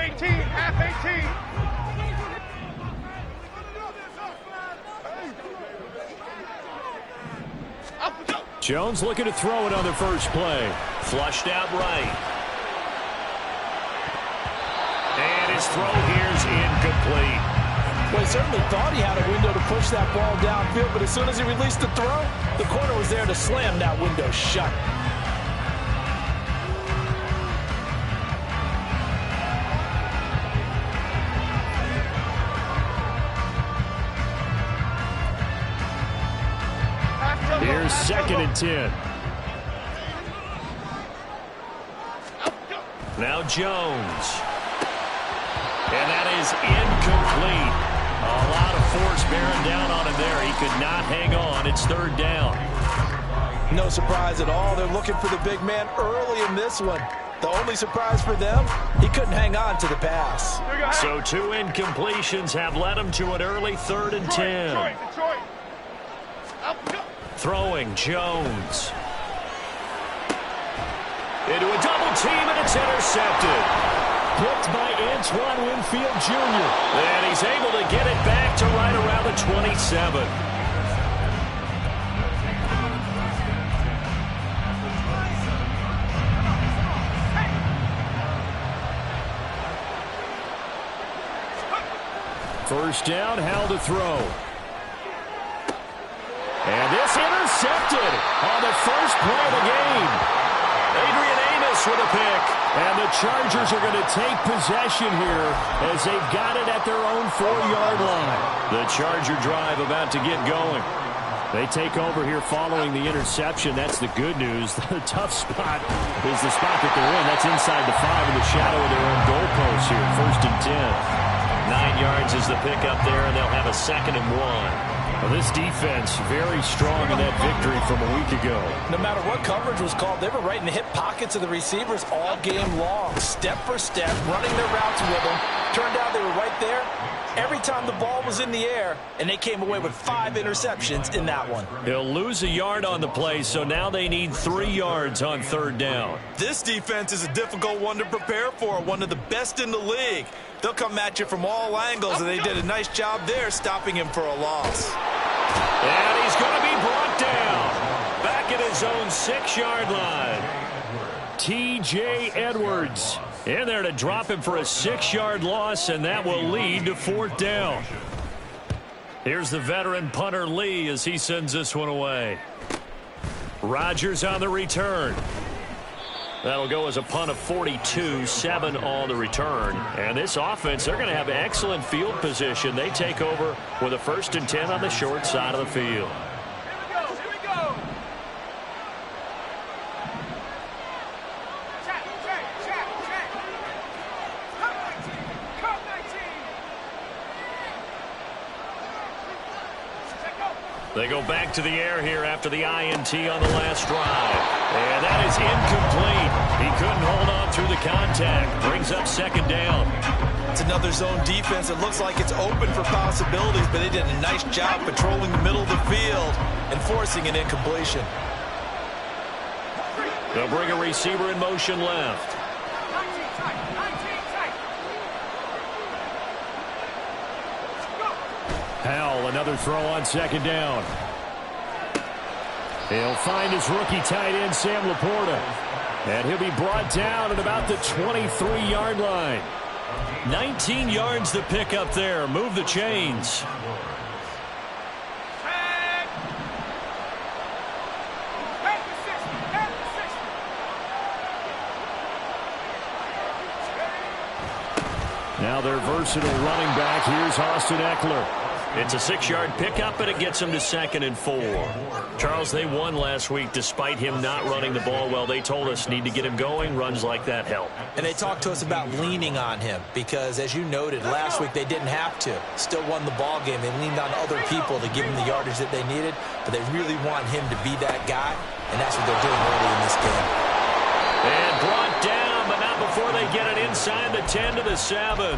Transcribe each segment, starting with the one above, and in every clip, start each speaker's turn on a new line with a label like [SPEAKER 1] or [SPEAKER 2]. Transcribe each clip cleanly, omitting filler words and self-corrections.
[SPEAKER 1] 18, half 18.
[SPEAKER 2] Jones looking to throw it on the first play.
[SPEAKER 3] Flushed out right. And his throw here's incomplete.
[SPEAKER 4] Well, he certainly thought he had a window to push that ball downfield, but as soon as he released the throw, the corner was there to slam that window shut.
[SPEAKER 2] Here's 2nd and 10.
[SPEAKER 3] Now Jones. And that is incomplete. A lot of force bearing down on him there. He could not hang on. It's 3rd down.
[SPEAKER 4] No surprise at all. They're looking for the big man early in this one. The only surprise for them, he couldn't hang on to the pass.
[SPEAKER 3] So 2 incompletions have led him to an early 3rd and 10. Throwing Jones. Into a double team, and it's intercepted.
[SPEAKER 2] Picked by Antoine Winfield Jr.
[SPEAKER 3] And he's able to get it back to right around the 27.
[SPEAKER 2] First down, Howell to throw. And this intercepted on the first play of the game.
[SPEAKER 3] Adrian Amos with a pick.
[SPEAKER 2] And the Chargers are going to take possession here as they've got it at their own 4-yard line.
[SPEAKER 3] The Charger drive about to get going.
[SPEAKER 2] They take over here following the interception. That's the good news. The tough spot is the spot that they're in. That's inside the 5 in the shadow of their own goalpost here. 1st and 10.
[SPEAKER 3] 9 yards is the pickup there, and they'll have a 2nd and 1.
[SPEAKER 2] Well, this defense very strong in that victory from a week ago.
[SPEAKER 4] No matter what coverage was called, they were right in the hip pockets of the receivers all game long. Step for step, running their routes with them. Turned out they were right there every time the ball was in the air, and they came away with 5 interceptions in that one.
[SPEAKER 3] They'll lose a yard on the play, so now they need 3 yards on 3rd down.
[SPEAKER 4] This defense is a difficult one to prepare for, one of the best in the league. They'll come at you from all angles, and they did a nice job there stopping him for a loss.
[SPEAKER 3] And he's going to be brought down. Back at his own 6-yard line.
[SPEAKER 2] T.J. Edwards in there to drop him for a 6-yard loss, and that will lead to 4th down. Here's the veteran punter Lee as he sends this one away. Rodgers on the return.
[SPEAKER 3] That'll go as a punt of 42, 7 on the return. And this offense, they're going to have excellent field position. They take over with a 1st and 10 on the short side of the field.
[SPEAKER 1] Here we go. Check. Come 19.
[SPEAKER 3] They go back to the air here after the INT on the last drive. And that is incomplete. He couldn't hold on through the contact. Brings up 2nd down.
[SPEAKER 4] It's another zone defense. It looks like it's open for possibilities, but they did a nice job patrolling the middle of the field and forcing an incompletion.
[SPEAKER 3] They'll bring a receiver in motion left.
[SPEAKER 1] 19 tight.
[SPEAKER 2] Howell, another throw on 2nd down. He'll find his rookie tight end, Sam Laporta. And he'll be brought down at about the 23-yard line.
[SPEAKER 3] 19 yards to pick up there. Move the chains.
[SPEAKER 2] Now their versatile running back. Here's Austin Eckler.
[SPEAKER 3] It's a 6-yard pickup, and it gets them to 2nd and 4. Charles, they won last week despite him not running the ball well. They told us need to get him going. Runs like that help.
[SPEAKER 4] And they talked to us about leaning on him because, as you noted, last week they didn't have to. Still won the ball game. They leaned on other people to give him the yardage that they needed, but they really want him to be that guy, and that's what they're doing early in this game.
[SPEAKER 3] And brought down, but not before they get it inside the 10 to the 7.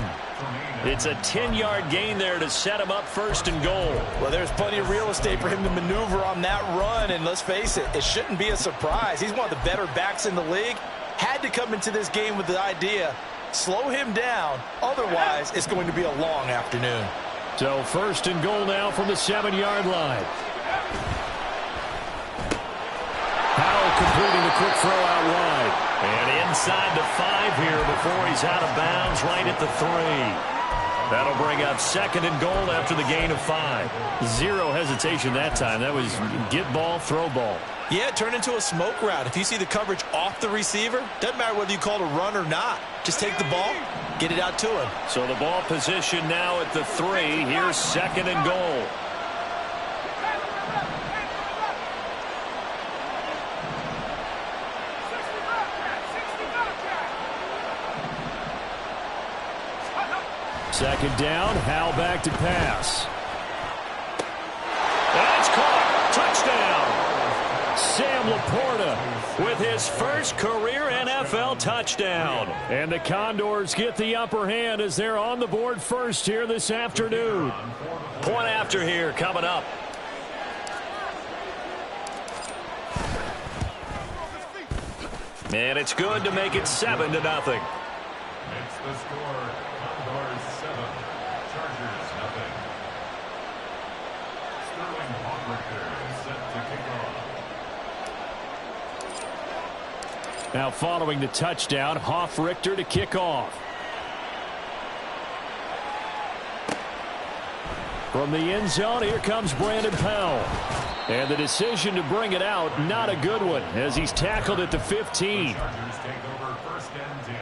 [SPEAKER 3] It's a 10-yard gain there to set him up 1st and goal.
[SPEAKER 4] Well, there's plenty of real estate for him to maneuver on that run, and let's face it, it shouldn't be a surprise. He's one of the better backs in the league. Had to come into this game with the idea Slow him down. Otherwise, it's going to be a long afternoon.
[SPEAKER 2] So first and goal now from the 7-yard line. Howell completing the quick throw out wide. And inside the 5 here before he's out of bounds right at the 3. That'll bring up second and goal after the gain of 5. Zero hesitation that time. That was get ball, throw ball.
[SPEAKER 4] Yeah, it turned into a smoke route. If you see the coverage off the receiver, doesn't matter whether you call it a run or not. Just take the ball, get it out to him.
[SPEAKER 2] So the ball position now at the 3. Here's second and goal. Second down, Howell back to pass. That's caught. Touchdown. Sam Laporta with his first career NFL touchdown. And the Condors get the upper hand as they're on the board first here this afternoon. Point after here coming up. And it's good to make it 7-0.
[SPEAKER 5] It's the score. Condors 7, Chargers nothing. Sterling Hawkwrichter is set to kick off.
[SPEAKER 2] Now following the touchdown, Hofrichter to kick off. From the end zone, here comes Brandon Powell. And the decision to bring it out, not a good one, as he's tackled at the 15.
[SPEAKER 5] The Chargers take over first and 10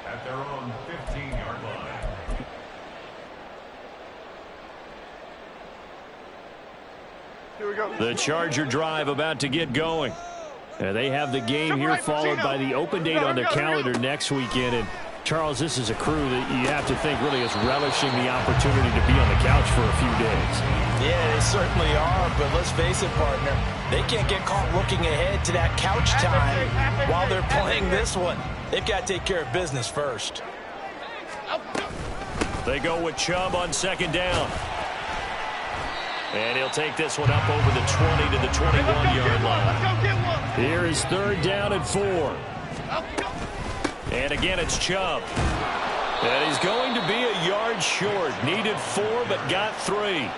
[SPEAKER 5] at their own 15-yard line.
[SPEAKER 1] Here we go.
[SPEAKER 2] The Charger drive about to get going. They have the game here followed by the open date on their calendar next weekend. And Charles, this is a crew that you have to think really is relishing the opportunity to be on the couch for a few days.
[SPEAKER 4] Yeah, they certainly are, but let's face it, partner. They can't get caught looking ahead to that couch time while they're playing this one. They've got to take care of business first.
[SPEAKER 2] They go with Chubb on second down. And he'll take this one up over the 20 to the 21-yard line. Here is third down and 4. And again, it's Chubb. And he's going to be a yard short. Needed 4, but got 3.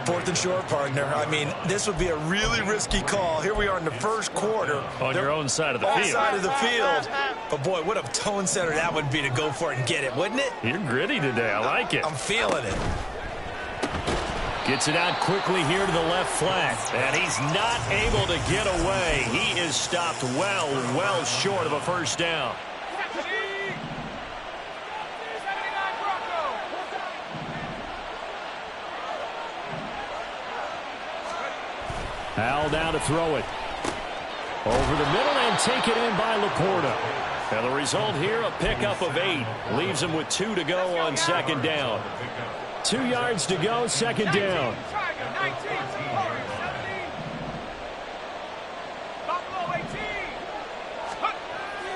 [SPEAKER 4] Fourth and short, partner. I mean, this would be a really risky call. Here we are in the first quarter.
[SPEAKER 2] On your own side of the field.
[SPEAKER 4] Side of the field. But, boy, what a tone setter that would be to go for it and get it, wouldn't it?
[SPEAKER 2] You're gritty today. I like it.
[SPEAKER 4] I'm feeling it.
[SPEAKER 2] Gets it out quickly here to the left flank. And he's not able to get away. He is stopped well short of a first down. Howell down to throw it. Over the middle and take it in by Laporta. And the result here, a pickup of 8. Leaves him with 2 to go on second down. 2 yards to go, second down.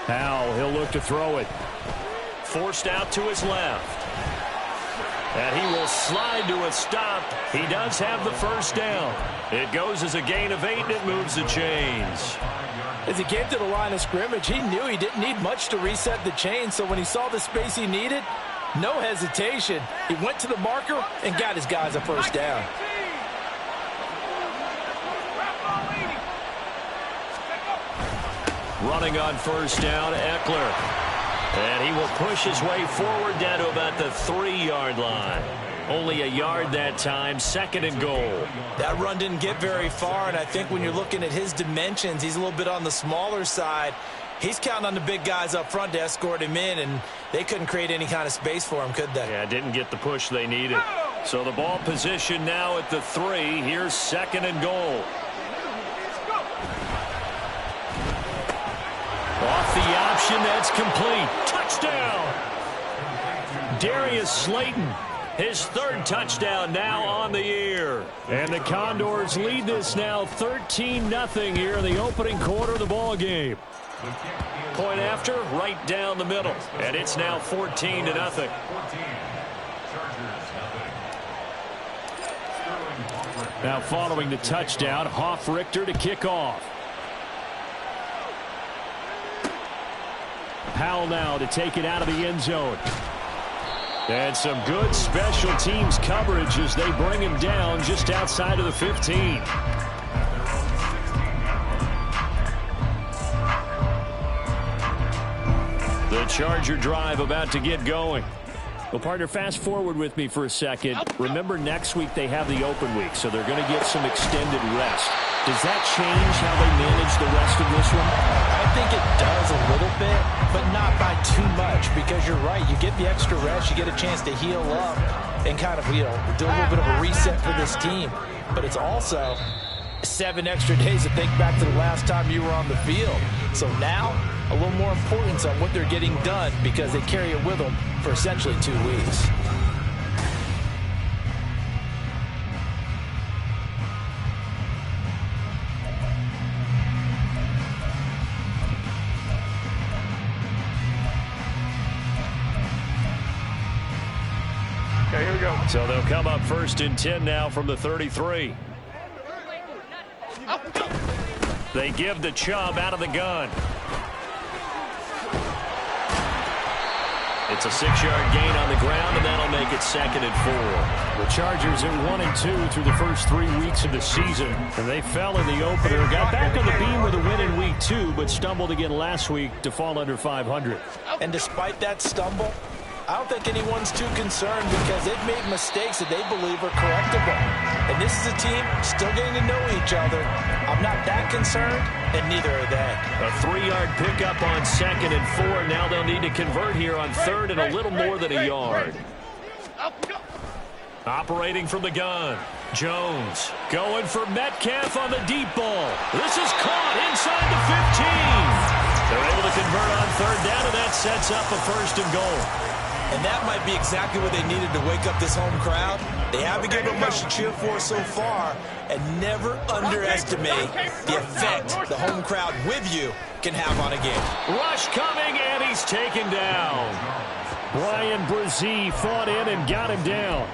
[SPEAKER 2] Howell, he'll look to throw it. Forced out to his left. And he will slide to a stop. He does have the first down. It goes as a gain of 8, and it moves the chains.
[SPEAKER 4] As he came to the line of scrimmage, he knew he didn't need much to reset the chain, so when he saw the space he needed, no hesitation. He went to the marker and got his guys a first down.
[SPEAKER 2] Running on first down, Eckler. And he will push his way forward down to about the 3-yard line. Only a yard that time, second and goal.
[SPEAKER 4] That run didn't get very far, and I think when you're looking at his dimensions, he's a little bit on the smaller side. He's counting on the big guys up front to escort him in, and they couldn't create any kind of space for him, could they?
[SPEAKER 2] Yeah, didn't get the push they needed. So the ball position now at the 3. Here's second and goal. Off the option, that's complete. Touchdown! Darius Slayton, his 3rd touchdown now on the year. And the Condors lead this now 13-0 here in the opening quarter of the ball game. Point after, right down the middle. And it's now 14-0. Now following the touchdown, Hofrichter to kick off. Powell now to take it out of the end zone. And some good special teams coverage as they bring him down just outside of the 15. The Charger drive about to get going. Well, partner, fast forward with me for a second. Remember, next week they have the open week, so they're going to get some extended rest. Does that change how they manage the rest of this one?
[SPEAKER 4] I think it does a little bit, but not by too much, because you're right. You get the extra rest, you get a chance to heal up and kind of, do a little bit of a reset for this team. But it's also 7 extra days to think back to the last time you were on the field. So now, a little more importance on what they're getting done because they carry it with them for essentially 2 weeks.
[SPEAKER 1] Okay, here we go.
[SPEAKER 2] So they'll come up 1st and 10 now from the 33. They give the Chubb out of the gun. It's a 6-yard gain on the ground, and that'll make it 2nd and 4. The Chargers at 1-2 through the first 3 weeks of the season. And they fell in the opener, got back on the beam with a win in week 2, but stumbled again last week to fall under 500.
[SPEAKER 4] And despite that stumble, I don't think anyone's too concerned because they've made mistakes that they believe are correctable. And this is a team still getting to know each other. I'm not that concerned, and neither are they.
[SPEAKER 2] A 3-yard pickup on 2nd and 4. Now they'll need to convert here on 3rd and a little more than a yard. Operating from the gun. Jones going for Metcalf on the deep ball. This is caught inside the 15. They're able to convert on 3rd down, and that sets up a 1st and goal.
[SPEAKER 4] And that might be exactly what they needed to wake up this home crowd. They haven't given them much to cheer for so far, and never underestimate the effect the home crowd with you can have on a game.
[SPEAKER 2] Rush coming, and he's taken down. Brian Brzee fought in and got him down.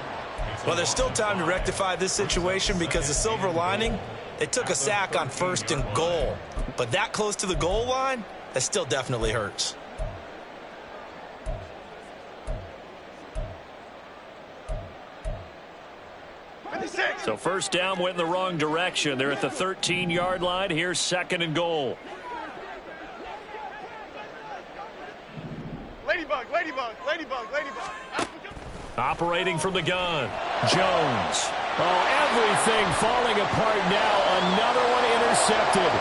[SPEAKER 4] Well, there's still time to rectify this situation because the silver lining, they took a sack on 1st and goal. But that close to the goal line, that still definitely hurts.
[SPEAKER 2] So 1st down went in the wrong direction. They're at the 13-yard line. Here's 2nd and goal.
[SPEAKER 1] Ladybug, ladybug, ladybug, ladybug.
[SPEAKER 2] Operating from the gun. Jones. Oh, everything falling apart now. Another one intercepted.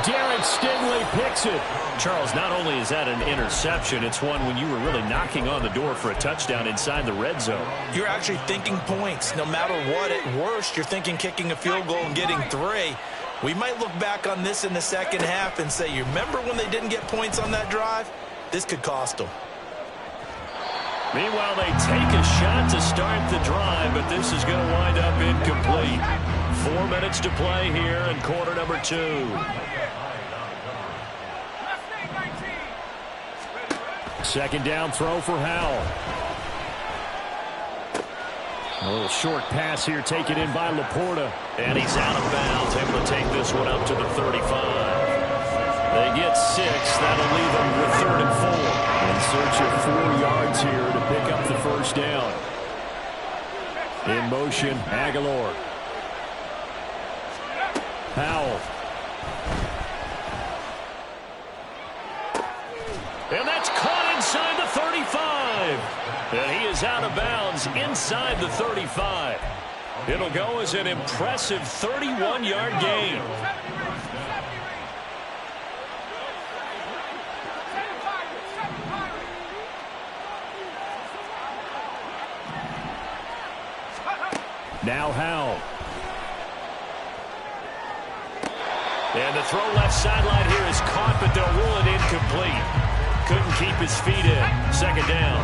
[SPEAKER 2] Derek Stingley picks it. Charles, not only is that an interception, it's one when you were really knocking on the door for a touchdown inside the red zone.
[SPEAKER 4] You're actually thinking points. No matter what, at worst, you're thinking kicking a field goal and getting 3. We might look back on this in the second half and say, you remember when they didn't get points on that drive? This could cost them.
[SPEAKER 2] Meanwhile, they take a shot to start the drive, but this is going to wind up incomplete. 4 minutes to play here in quarter number 2. Second down throw for Howell. A little short pass here taken in by Laporta. And he's out of bounds, able to take this one up to the 35. They get 6. That'll leave them with 3rd and 4. In search of 4 yards here to pick up the 1st down. In motion, Aguilar. Powell. And that's caught inside the 35. And he is out of bounds inside the 35. It'll go as an impressive 31-yard gain. Now Howell. And the throw left sideline here is caught, but they'll rule it incomplete. Couldn't keep his feet in. 2nd down.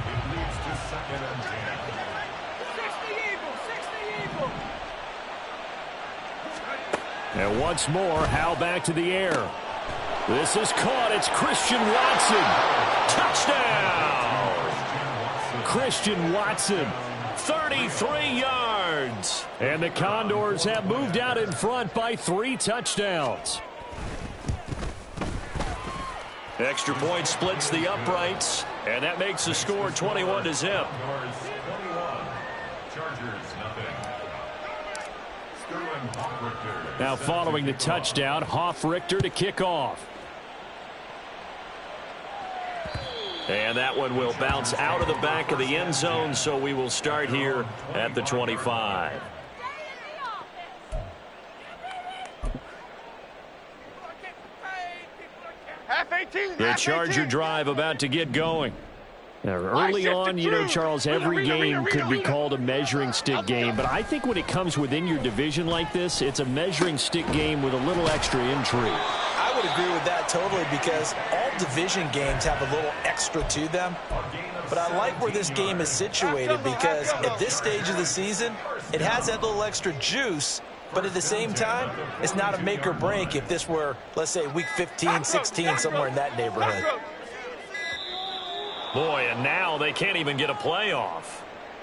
[SPEAKER 5] It leads to 2nd and 10.
[SPEAKER 2] And once more, Howell back to the air. This is caught. It's Christian Watson. Touchdown! Christian Watson. 33 yards. And the Condors have moved out in front by 3 touchdowns. Extra point splits the uprights, and that makes the score 21-0. Now following the touchdown, Hoff-Richter to kick off. And that one will bounce out of the back of the end zone, so we will start here at the 25. The Charger drive about to get going. Now, early on, you know, Charles, every game could be called a measuring stick game, but I think when it comes within your division like this, it's a measuring stick game with a little extra intrigue.
[SPEAKER 4] I would agree with that totally, because all division games have a little extra to them. But I like where this game is situated, because at this stage of the season, it has that little extra juice. But at the same time, it's not a make or break if this were, let's say, week 15, 16, somewhere in that neighborhood.
[SPEAKER 2] Boy, and now they can't even get a playoff.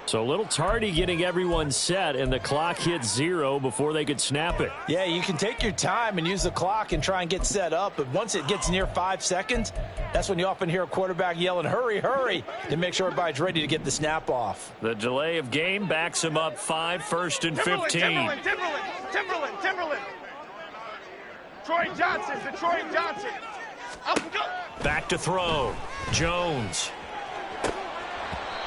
[SPEAKER 2] So a little tardy getting everyone set, and the clock hits 0 before they could snap it.
[SPEAKER 4] Yeah, you can take your time and use the clock and try and get set up, but once it gets near 5 seconds, that's when you often hear a quarterback yelling, hurry, hurry, to make sure everybody's ready to get the snap off.
[SPEAKER 2] The delay of game backs him up 5, 1st and 15.
[SPEAKER 1] Timberland. Troy Johnson, Detroit Johnson.
[SPEAKER 2] Back to throw. Jones.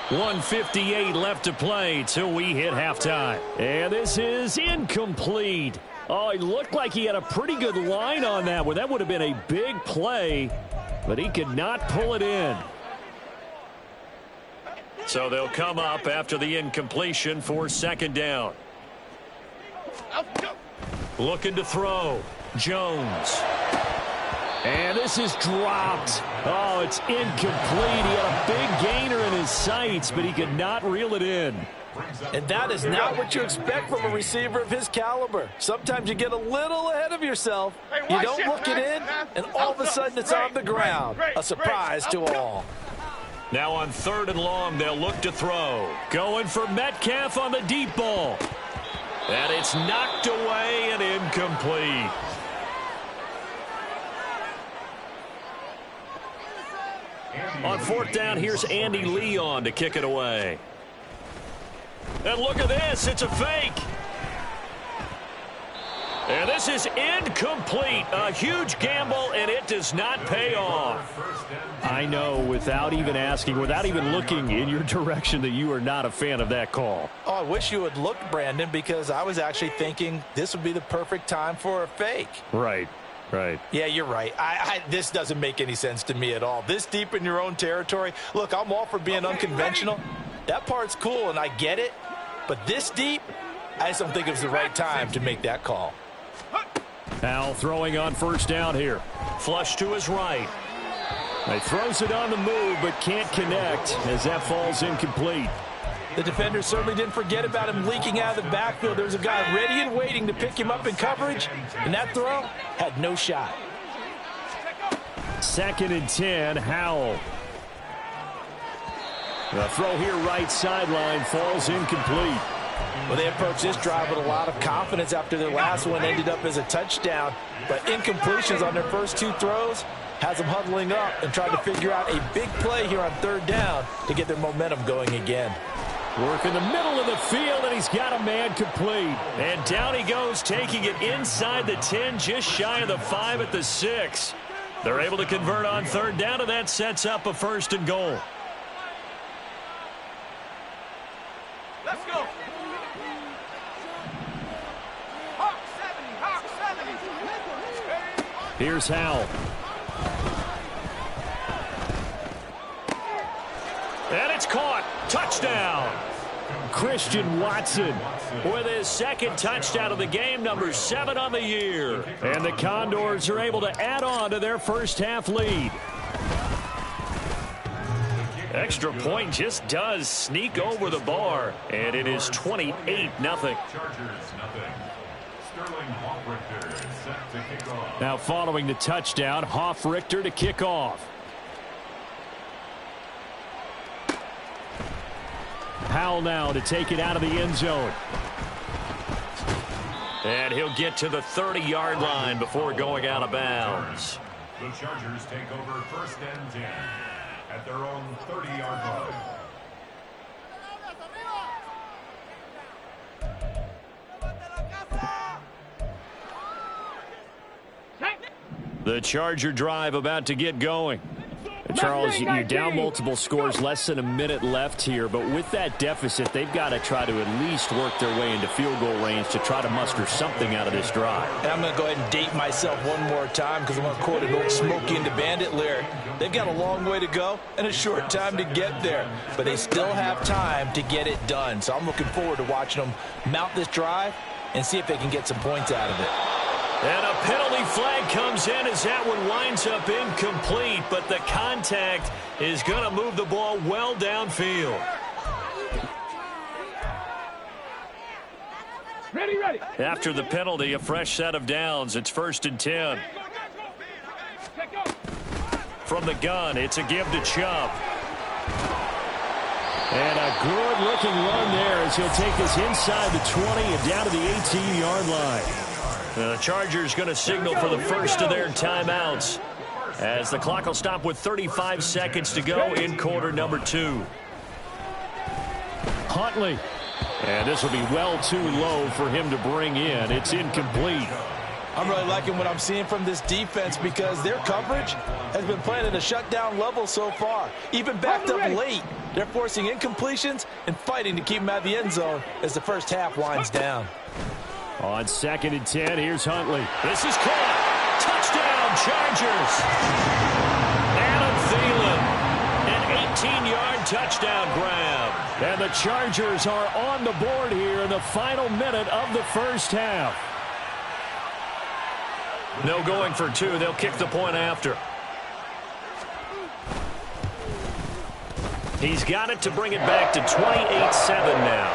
[SPEAKER 2] 1:58 left to play till we hit halftime. And this is incomplete. Oh, it looked like he had a pretty good line on that one. That would have been a big play, but he could not pull it in. So they'll come up after the incompletion for 2nd down. Looking to throw. Jones. And this is dropped. Oh, it's incomplete. He had a big gainer in his sights, but he could not reel it in.
[SPEAKER 4] And that is not what you expect from a receiver of his caliber. Sometimes you get a little ahead of yourself. You don't look it in, and all of a sudden it's on the ground. A surprise to all.
[SPEAKER 2] Now on 3rd and long, they'll look to throw. Going for Metcalf on the deep ball. And it's knocked away and incomplete. On 4th down, here's Andy Leon to kick it away. And look at this. It's a fake. And this is incomplete. A huge gamble, and it does not pay off. I know, without even asking, without even looking in your direction, that you are not a fan of that call.
[SPEAKER 4] Oh, I wish you would look, Brandon, because I was actually thinking this would be the perfect time for a fake.
[SPEAKER 2] Right.
[SPEAKER 4] Yeah, you're right. This doesn't make any sense to me at all. This deep in your own territory. Look, I'm all for being unconventional. That part's cool, and I get it. But this deep, I just don't think it was the right time to make that call.
[SPEAKER 2] Now throwing on 1st down here. Flush to his right. He throws it on the move, but can't connect as that falls incomplete.
[SPEAKER 4] The defender certainly didn't forget about him leaking out of the backfield. There was a guy ready and waiting to pick him up in coverage, and that throw had no shot.
[SPEAKER 2] 2nd and 10, Howell. The throw here right sideline falls incomplete.
[SPEAKER 4] Well, they approached this drive with a lot of confidence after their last one ended up as a touchdown. But incompletions on their first 2 throws has them huddling up and trying to figure out a big play here on 3rd down to get their momentum going again.
[SPEAKER 2] Work in the middle of the field, and he's got a man complete. And down he goes, taking it inside the 10, just shy of the 5 at the 6. They're able to convert on 3rd down, and that sets up a 1st and goal.
[SPEAKER 1] Let's go. Hawk 70.
[SPEAKER 2] Here's Howell. And it's caught. Touchdown. Christian Watson with his 2nd touchdown of the game, number 7 on the year. And the Condors are able to add on to their first half lead. Extra point just does sneak over the bar, and it is 28-0. Now following the touchdown, Hoff-Richter to kick off. Howell now to take it out of the end zone. And he'll get to the 30-yard line before going out of bounds.
[SPEAKER 5] The Chargers take over 1st and 10 at their own 30-yard line.
[SPEAKER 2] The Charger drive about to get going. Charles, you're down multiple scores, less than a minute left here, but with that deficit, they've got to try to at least work their way into field goal range to try to muster something out of this drive.
[SPEAKER 4] And I'm going to go ahead and date myself one more time because I'm going to quote an old Smokey and the Bandit lyric. They've got a long way to go and a short time to get there, but they still have time to get it done. So I'm looking forward to watching them mount this drive and see if they can get some points out of it.
[SPEAKER 2] And a penalty flag comes in as that one winds up incomplete, but the contact is going to move the ball well downfield.
[SPEAKER 1] Ready.
[SPEAKER 2] After the penalty, a fresh set of downs. It's 1st and 10. From the gun, it's a give to Chubb. And a good-looking run there as he'll take this inside the 20 and down to the 18-yard line. The Chargers going to signal for the first of their timeouts as the clock will stop with 35 seconds to go in quarter number 2. Huntley. And this will be well too low for him to bring in. It's incomplete.
[SPEAKER 4] I'm really liking what I'm seeing from this defense because their coverage has been playing at a shutdown level so far. Even backed up late, they're forcing incompletions and fighting to keep them out of the end zone as the first half winds down.
[SPEAKER 2] On 2nd and 10, here's Huntley. This is caught. Touchdown, Chargers. Adam Thielen, an 18-yard touchdown grab. And the Chargers are on the board here in the final minute of the first half. No going for 2. They'll kick the point after. He's got it to bring it back to 28-7 now.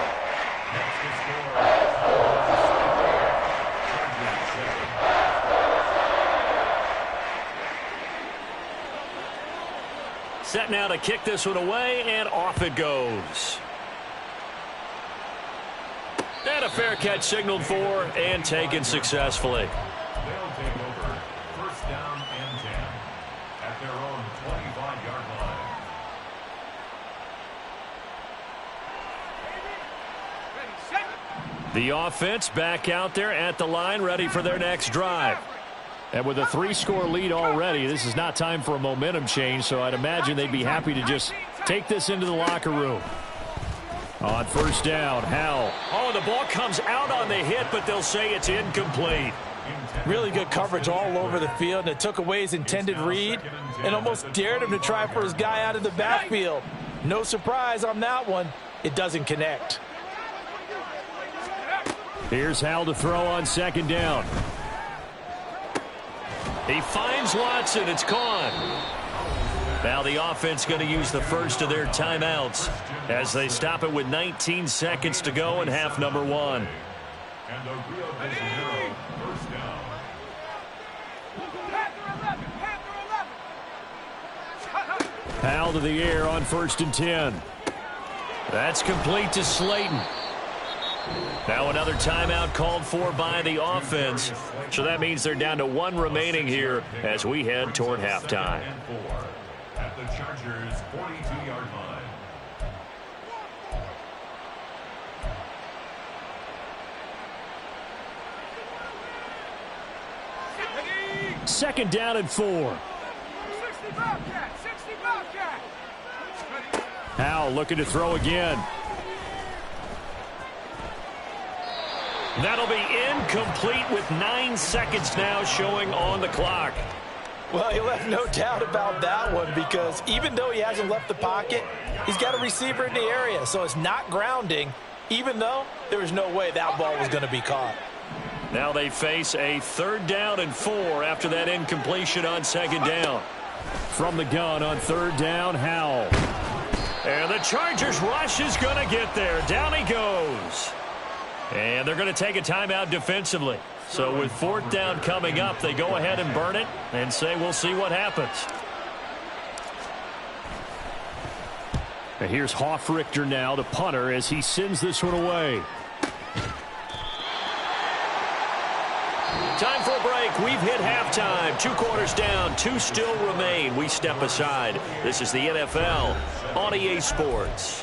[SPEAKER 2] Set now to kick this one away, and off it goes. And a fair catch signaled for and taken successfully.
[SPEAKER 5] They'll take over 1st down and 10 at their own 25-yard line.
[SPEAKER 2] The offense back out there at the line, ready for their next drive. And with a 3-score lead already, this is not time for a momentum change, so I'd imagine they'd be happy to just take this into the locker room. On 1st down, Howell. Oh, the ball comes out on the hit, but they'll say it's incomplete.
[SPEAKER 4] Really good coverage all over the field, and it took away his intended read and almost dared him to try for his guy out of the backfield. No surprise on that one. It doesn't connect.
[SPEAKER 2] Here's Howell to throw on 2nd down. He finds Watson. It's caught. Now the offense going to use the first of their timeouts as they stop it with 19 seconds to go in half number 1.
[SPEAKER 5] And the Rio de Janeiro 1st down.
[SPEAKER 2] Howell to the air on 1st and 10. That's complete to Slayton. Now another timeout called for by the offense. So that means they're down to 1 remaining here as we head toward halftime.
[SPEAKER 5] At the Chargers' 42-yard line.
[SPEAKER 2] 2nd down and 4.
[SPEAKER 1] 60 Bobcat.
[SPEAKER 2] Howell looking to throw again. That'll be incomplete with 9 seconds now showing on the clock.
[SPEAKER 4] Well, he left no doubt about that one because even though he hasn't left the pocket, he's got a receiver in the area, so it's not grounding, even though there was no way that ball was going to be caught.
[SPEAKER 2] Now they face a 3rd down and 4 after that incompletion on 2nd down. From the gun on 3rd down, Howell. And the Chargers rush is going to get there. Down he goes. And they're going to take a timeout defensively. So with 4th down coming up, they go ahead and burn it and say we'll see what happens. And here's Hofrichter now, the punter, as he sends this one away. Time for a break. We've hit halftime. 2 quarters down. 2 still remain. We step aside. This is the NFL on EA Sports.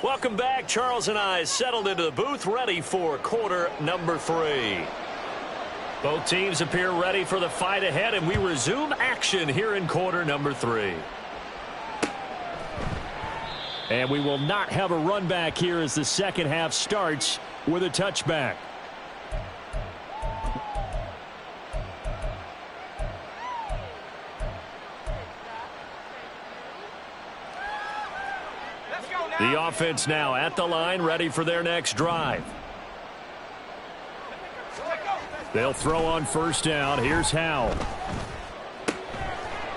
[SPEAKER 2] Welcome back. Charles and I settled into the booth, ready for quarter number 3. Both teams appear ready for the fight ahead, and we resume action here in quarter number 3. And we will not have a run back here as the second half starts with a touchback. The offense now at the line, ready for their next drive. They'll throw on first down. Here's Howell.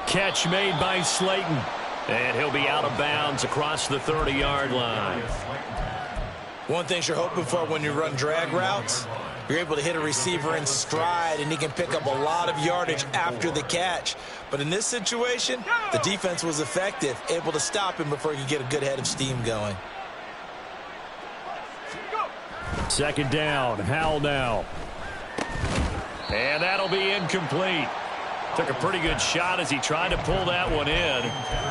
[SPEAKER 2] Catch made by Slayton. And he'll be out of bounds across the 30-yard line.
[SPEAKER 4] One thing you're hoping for when you run drag routes, you're able to hit a receiver in stride, and he can pick up a lot of yardage after the catch. But in this situation, the defense was effective, able to stop him before he could get a good head of steam going.
[SPEAKER 2] Second down, Howell now. And that'll be incomplete. Took a pretty good shot as he tried to pull that one in.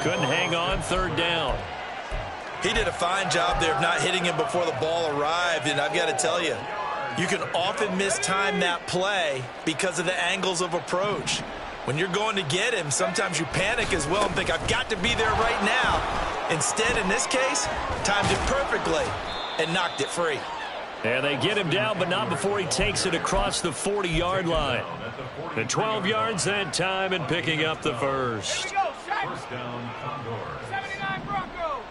[SPEAKER 2] Couldn't hang on, third down.
[SPEAKER 4] He did a fine job there of not hitting him before the ball arrived, and I've got to tell you, you can often mistime that play because of the angles of approach. When you're going to get him, sometimes you panic as well and think, I've got to be there right now. Instead, in this case, timed it perfectly and knocked it free.
[SPEAKER 2] And they get him down, but not before he takes it across the 40-yard line. And 12 yards that time and picking up the first.
[SPEAKER 1] Here we go, set.
[SPEAKER 5] First down, Condors.
[SPEAKER 1] 79 Broncos.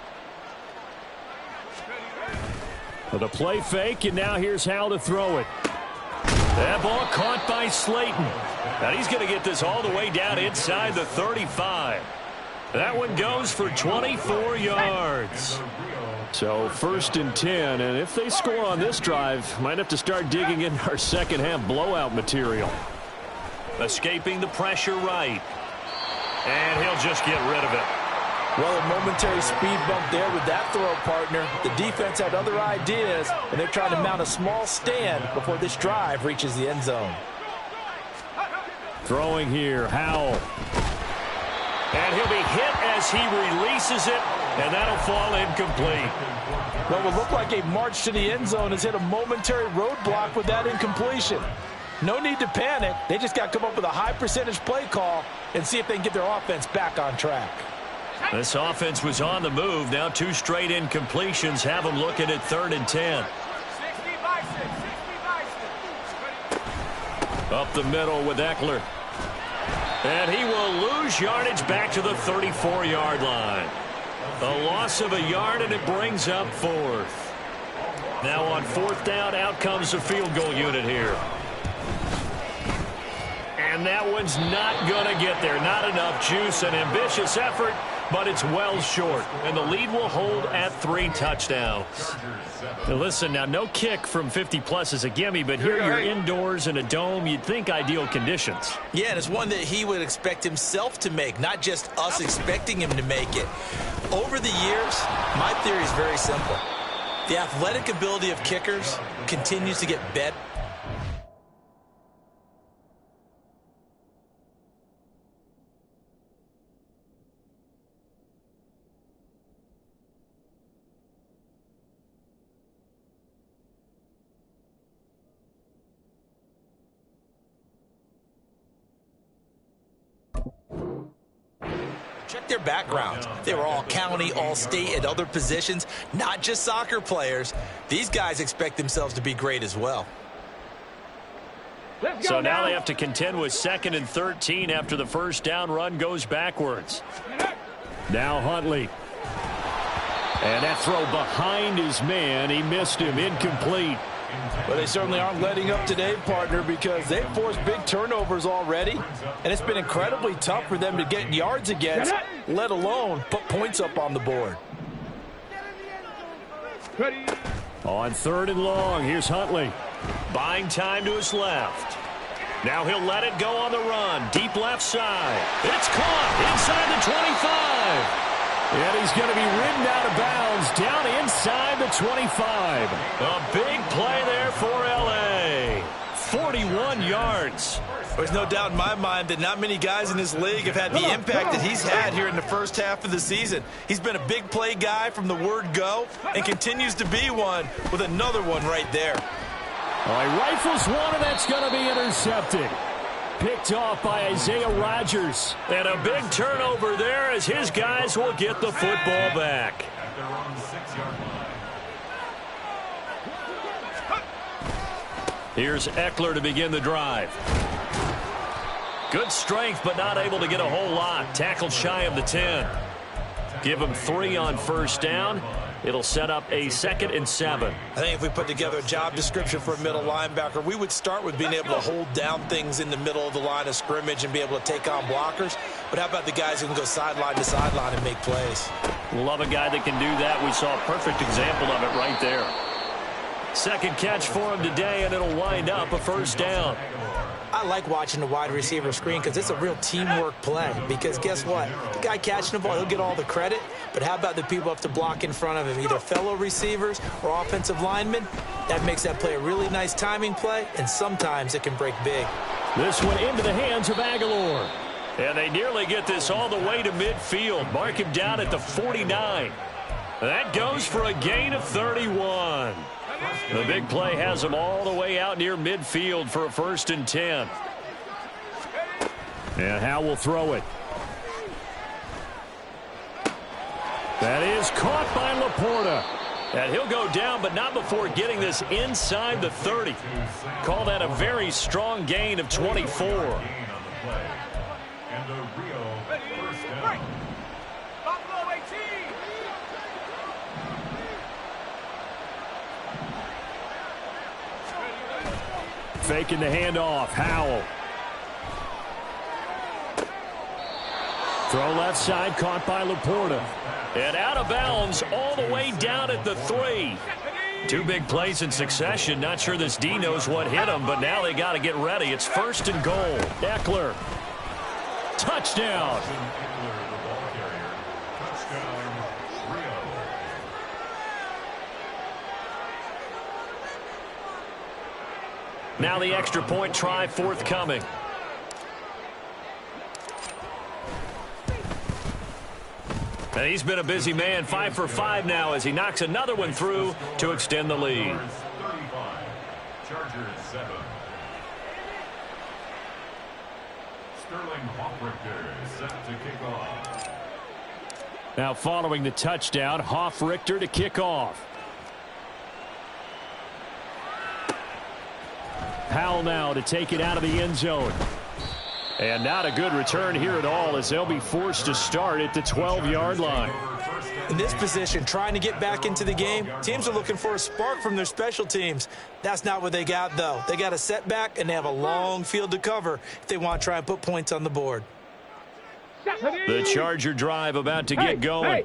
[SPEAKER 2] With a play fake, and now here's Howell to throw it. That ball caught by Slayton. Now he's going to get this all the way down inside the 35. That one goes for 24 yards. So first and 10, and if they score on this drive, might have to start digging in our second half blowout material. Escaping the pressure right. And he'll just get rid of it.
[SPEAKER 4] Well, a momentary speed bump there with that throw, partner. The defense had other ideas, and they're trying to mount a small stand before this drive reaches the end zone.
[SPEAKER 2] Throwing here, Howell. And he'll be hit as he releases it, and that'll fall incomplete.
[SPEAKER 4] What will look like a march to the end zone has hit a momentary roadblock with that incompletion. No need to panic. They just got to come up with a high percentage play call and see if they can get their offense back on track.
[SPEAKER 2] This offense was on the move. Now 2 straight incompletions have them looking at 3rd and 10.
[SPEAKER 1] 60 by 6, 60 by 6.
[SPEAKER 2] Up the middle with Eckler. And he will lose yardage back to the 34-yard line. A loss of a yard, and it brings up 4th. Now on 4th down, out comes the field goal unit here. And that one's not going to get there. Not enough juice. An ambitious effort, but it's well short. And the lead will hold at 3 touchdowns. Now listen, now no kick from 50-plus is a gimme, but here you're indoors in a dome. You'd think ideal conditions.
[SPEAKER 4] Yeah, and it's one that he would expect himself to make, not just us expecting him to make it. Over the years, my theory is very simple. The athletic ability of kickers continues to get better. Check their backgrounds. They were all county, all state, at other positions, not just soccer players. These guys expect themselves to be great as well.
[SPEAKER 2] So now they have to contend with 2nd and 13 after the first down run goes backwards. Now Huntley. And that throw behind his man. He missed him. Incomplete.
[SPEAKER 4] Well, they certainly aren't letting up today, partner, because they've forced big turnovers already, and it's been incredibly tough for them to get yards against, let alone put points up on the board.
[SPEAKER 2] On 3rd and long, here's Huntley. Buying time to his left. Now he'll let it go on the run. Deep left side. It's caught inside the 25. And he's going to be ridden out of bounds down inside the 25. A big play there for L.A. 41 yards.
[SPEAKER 4] There's no doubt in my mind that not many guys in this league have had the impact that he's had here in the first half of the season. He's been a big play guy from the word go and continues to be one with another one right there.
[SPEAKER 2] All right, rifles one, and that's going to be intercepted. Picked off by Isaiah Rodgers. And a big turnover there as his guys will get the football back.
[SPEAKER 5] At their own 6-yard line.
[SPEAKER 2] Here's Eckler to begin the drive. Good strength, but not able to get a whole lot. Tackled shy of the 10. Give him 3 on first down. It'll set up a 2nd and 7.
[SPEAKER 4] I think if we put together a job description for a middle linebacker, we would start with being able to hold down things in the middle of the line of scrimmage and be able to take on blockers. But how about the guys who can go sideline to sideline and make plays?
[SPEAKER 2] Love a guy that can do that. We saw a perfect example of it right there. Second catch for him today, and it'll wind up a first down.
[SPEAKER 4] I like watching the wide receiver screen because it's a real teamwork play. Because guess what? The guy catching the ball, he'll get all the credit. But how about the people up to block in front of him, either fellow receivers or offensive linemen? That makes that play a really nice timing play, and sometimes it can break big.
[SPEAKER 2] This one into the hands of Aguilar. And they nearly get this all the way to midfield. Mark him down at the 49. That goes for a gain of 31. The big play has them all the way out near midfield for a 1st and 10. And Howe will throw it. That is caught by Laporta. And he'll go down, but not before getting this inside the 30. Call that a very strong gain of 24. Faking the handoff. Howell. Throw left side, caught by Laporta. And out of bounds all the way down at the 3. 2 big plays in succession. Not sure this D knows what hit him, but now they got to get ready. It's 1st and goal. Eckler. Touchdown. Now the extra point try forthcoming. And he's been a busy man, 5 for 5 now as he knocks another one through to extend the lead.
[SPEAKER 5] 35, Chargers 7. Sterling Hoffrichter set to kick off.
[SPEAKER 2] Now following the touchdown, Hoffrichter to kick off. Powell now to take it out of the end zone. And not a good return here at all as they'll be forced to start at the 12-yard line.
[SPEAKER 4] In this position, trying to get back into the game, teams are looking for a spark from their special teams. That's not what they got, though. They got a setback, and they have a long field to cover if they want to try and put points on the board.
[SPEAKER 2] The Charger drive about to get going.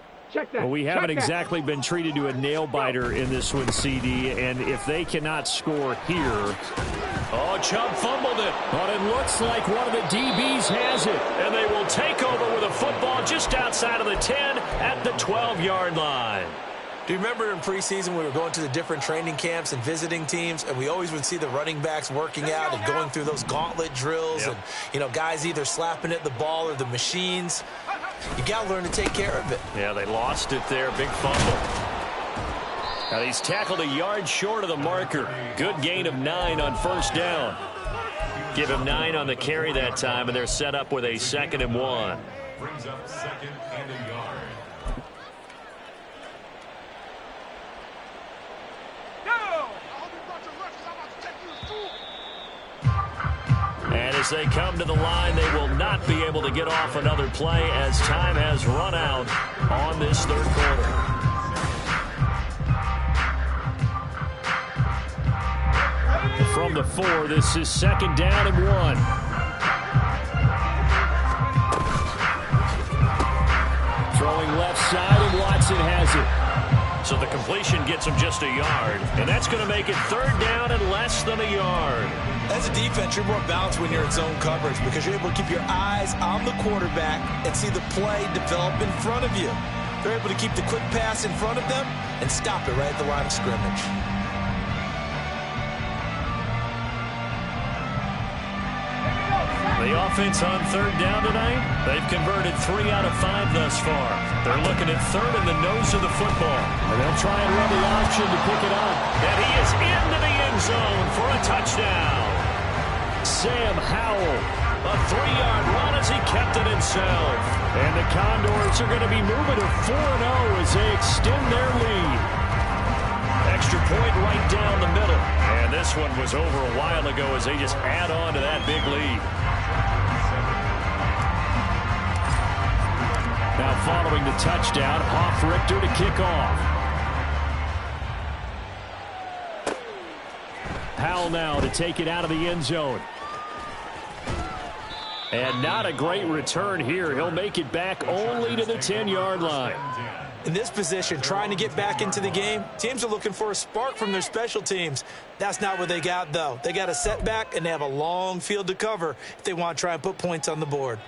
[SPEAKER 2] Well, we haven't exactly been treated to a nail-biter in this one, CD, and if they cannot score here... Oh, Chubb fumbled it, but it looks like one of the DBs has it. And they will take over with a football just outside of the 10 at the 12-yard line.
[SPEAKER 4] Do you remember in preseason we were going to the different training camps and visiting teams, and we always would see the running backs working out and going through those gauntlet drills and, you know, guys either slapping at the ball or the machines. You got to learn to take care of it.
[SPEAKER 2] Yeah, they lost it there. Big fumble. Now he's tackled a yard short of the marker. Good gain of 9 on first down. Give him 9 on the carry that time, and they're set up with a 2nd and 1.
[SPEAKER 5] Brings up 2nd and a yard.
[SPEAKER 2] And as they come to the line, they will not be able to get off another play as time has run out on this third quarter. From the 4, this is 2nd down and 1. Throwing left side, and Watson has it. So the completion gets him just a yard, and that's going to make it 3rd down and less than a yard.
[SPEAKER 4] As a defense, you're more balanced when you're in zone coverage because you're able to keep your eyes on the quarterback and see the play develop in front of you. They're able to keep the quick pass in front of them and stop it right at the line of scrimmage.
[SPEAKER 2] The offense on third down tonight, they've converted 3 out of 5 thus far. They're looking at third in the nose of the football.
[SPEAKER 3] And they'll try and run the option to pick it up.
[SPEAKER 2] And he is into the end zone for a touchdown. Sam Howell, a 3-yard run as he kept it himself.
[SPEAKER 3] And the Condors are going to be moving to 4-0 as they extend their lead.
[SPEAKER 2] Extra point right down the middle. And this one was over a while ago as they just add on to that big lead.
[SPEAKER 3] Now following the touchdown, Hoff-Richter to kick off. Howell now to take it out of the end zone. And not a great return here. He'll make it back only to the 10-yard line.
[SPEAKER 4] In this position, trying to get back into the game, teams are looking for a spark from their special teams. That's not what they got, though. They got a setback, and they have a long field to cover if they want to try and put points on the board.